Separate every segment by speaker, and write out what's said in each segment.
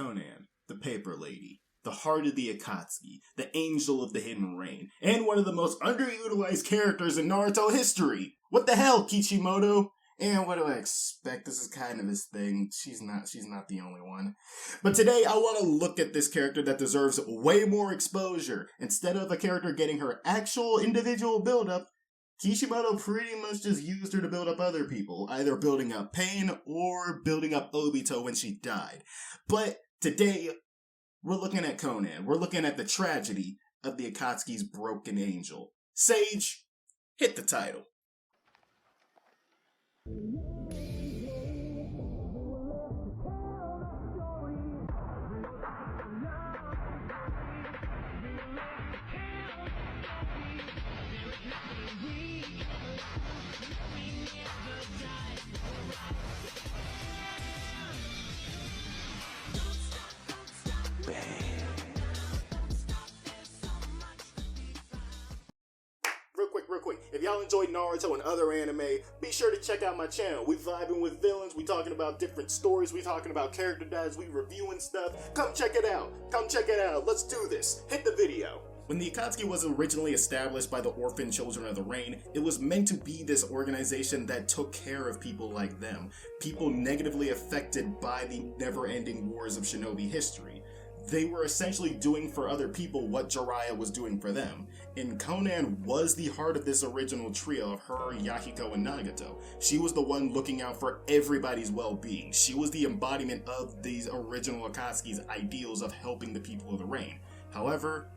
Speaker 1: Konan, the Paper Lady, the heart of the Akatsuki, the angel of the hidden rain, and one of the most underutilized characters in Naruto history. What the hell, Kishimoto? And what do I expect? This is kind of his thing. She's not the only one. But today I want to look at this character that deserves way more exposure. Instead of a character getting her actual individual build-up, Kishimoto pretty much just used her to build up other people, either building up Pain or building up Obito when she died. But today, we're looking at Konan. We're looking at the tragedy of the Akatsuki's broken angel. Sage, hit the title. Real quick, if y'all enjoyed Naruto and other anime, be sure to check out my channel. We vibing with villains, we talking about different stories, we talking about character dives, we reviewing stuff. Come check it out. Let's do this. Hit the video. When the Akatsuki was originally established by the Orphan Children of the Rain, it was meant to be this organization that took care of people like them, people negatively affected by the never-ending wars of shinobi history. They were essentially doing for other people what Jiraiya was doing for them, and Konan was the heart of this original trio of her, Yahiko, and Nagato. She was the one looking out for everybody's well-being. She was the embodiment of these original Akatsuki's ideals of helping the people of the Rain. However,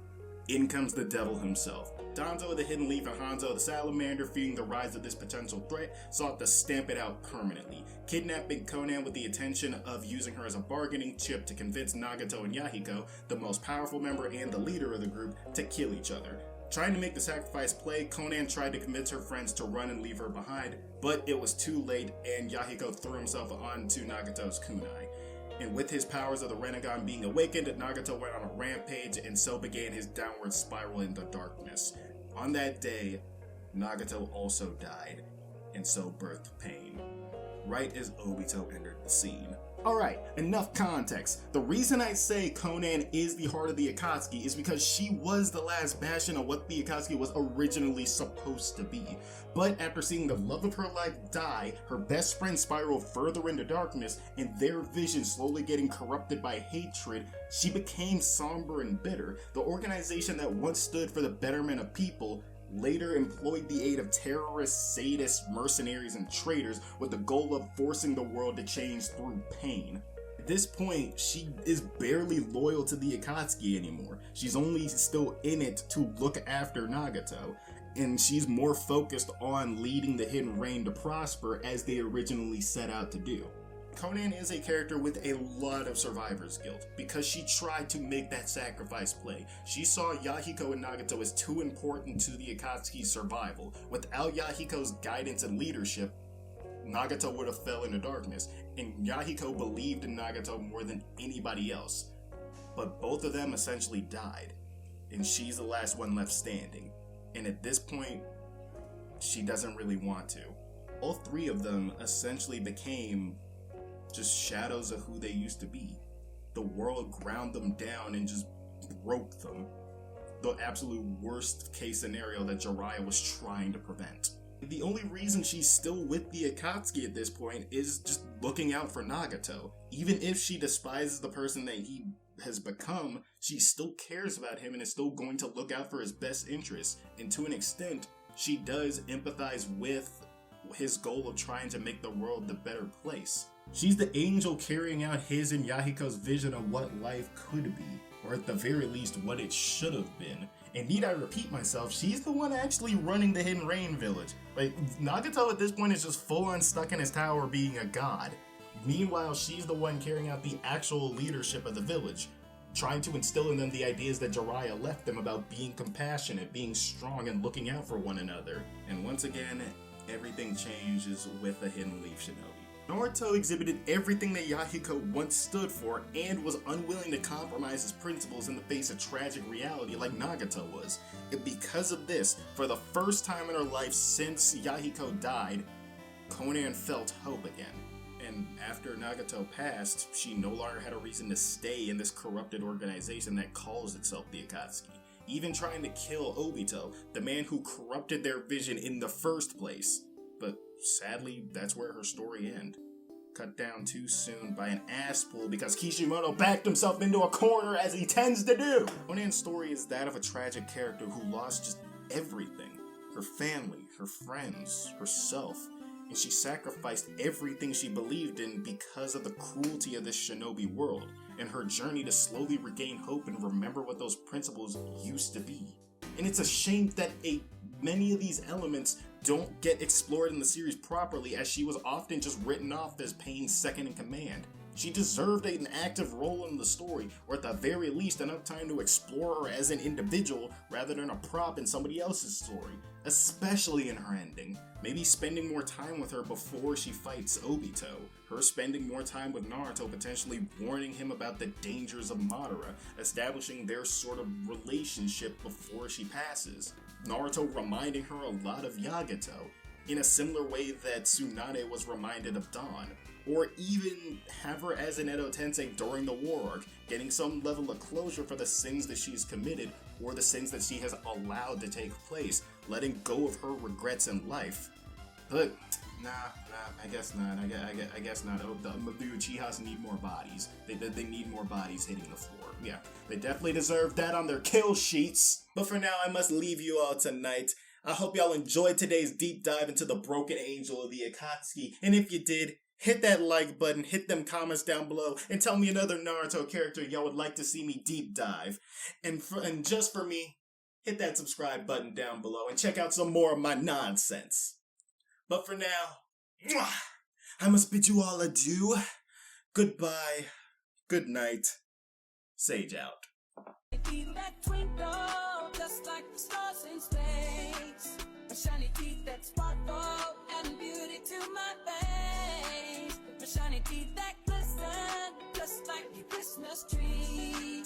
Speaker 1: in comes the devil himself. Danzo the Hidden Leaf and Hanzo the Salamander, fearing the rise of this potential threat, sought to stamp it out permanently, kidnapping Konan with the intention of using her as a bargaining chip to convince Nagato and Yahiko, the most powerful member and the leader of the group, to kill each other. Trying to make the sacrifice play, Konan tried to convince her friends to run and leave her behind, but it was too late and Yahiko threw himself onto Nagato's kunai. And with his powers of the Rinnegan being awakened, Nagato went on a rampage and so began his downward spiral into darkness. On that day, Nagato also died, and so birthed Pain, right as Obito entered the scene. Alright, enough context. The reason I say Konan is the heart of the Akatsuki is because she was the last bastion of what the Akatsuki was originally supposed to be. But after seeing the love of her life die, her best friend spiral further into darkness, and their vision slowly getting corrupted by hatred, she became somber and bitter. The organization that once stood for the betterment of people later employed the aid of terrorists, sadists, mercenaries, and traitors with the goal of forcing the world to change through pain. At this point, she is barely loyal to the Akatsuki anymore. She's only still in it to look after Nagato, and she's more focused on leading the Hidden Rain to prosper as they originally set out to do. Konan is a character with a lot of survivor's guilt because she tried to make that sacrifice play. She saw Yahiko and Nagato as too important to the Akatsuki's survival. Without Yahiko's guidance and leadership, Nagato would have fell into darkness, and Yahiko believed in Nagato more than anybody else. But both of them essentially died, and she's the last one left standing. And at this point, she doesn't really want to. All three of them essentially became just shadows of who they used to be. The world ground them down and just broke them. The absolute worst case scenario that Jiraiya was trying to prevent. The only reason she's still with the Akatsuki at this point is just looking out for Nagato. Even if she despises the person that he has become, she still cares about him and is still going to look out for his best interests. And to an extent, she does empathize with his goal of trying to make the world the better place. She's the angel carrying out his and Yahiko's vision of what life could be, or at the very least what it should have been. And need I repeat myself, she's the one actually running the Hidden Rain village. Like, Nagato at this point is just full on stuck in his tower being a god. Meanwhile, she's the one carrying out the actual leadership of the village, trying to instill in them the ideas that Jiraiya left them about being compassionate, being strong, and looking out for one another. And once again, everything changes with a Hidden Leaf shinobi. Naruto exhibited everything that Yahiko once stood for and was unwilling to compromise his principles in the face of tragic reality like Nagato was. And because of this, for the first time in her life since Yahiko died, Konan felt hope again. and after Nagato passed, she no longer had a reason to stay in this corrupted organization that calls itself the Akatsuki, even trying to kill Obito, the man who corrupted their vision in the first place. But sadly, that's where her story ends. Cut down too soon by an ass pull because Kishimoto backed himself into a corner as he tends to do. Konan's story is that of a tragic character who lost just everything. Her family, her friends, herself, and she sacrificed everything she believed in because of the cruelty of this shinobi world and her journey to slowly regain hope and remember what those principles used to be. And it's a shame that many of these elements don't get explored in the series properly, as she was often just written off as Pain's second in command. She deserved an active role in the story, or at the very least enough time to explore her as an individual rather than a prop in somebody else's story, especially in her ending. Maybe spending more time with her before she fights Obito, her spending more time with Naruto potentially warning him about the dangers of Madara, establishing their sort of relationship before she passes. Naruto reminding her a lot of Yagato, in a similar way that Tsunade was reminded of Dawn. Or even have her as an Edo Tensei during the war arc, getting some level of closure for the sins that she's committed or the sins that she has allowed to take place, letting go of her regrets in life. But I guess not. I guess not. The Uchihas need more bodies. They need more bodies hitting the floor. Yeah, they definitely deserve that on their kill sheets. But for now, I must leave you all tonight. I hope y'all enjoyed today's deep dive into the broken angel of the Akatsuki, and if you did, hit that like button, hit them comments down below, and tell me another Naruto character y'all would like to see me deep dive. And just for me, hit that subscribe button down below and check out some more of my nonsense. But for now, I must bid you all adieu. Goodbye. Good night. Sage out.
Speaker 2: Just like the stars in space, a shiny teeth that sparkle, adding beauty to my face. A shiny teeth that glisten, just like your Christmas tree.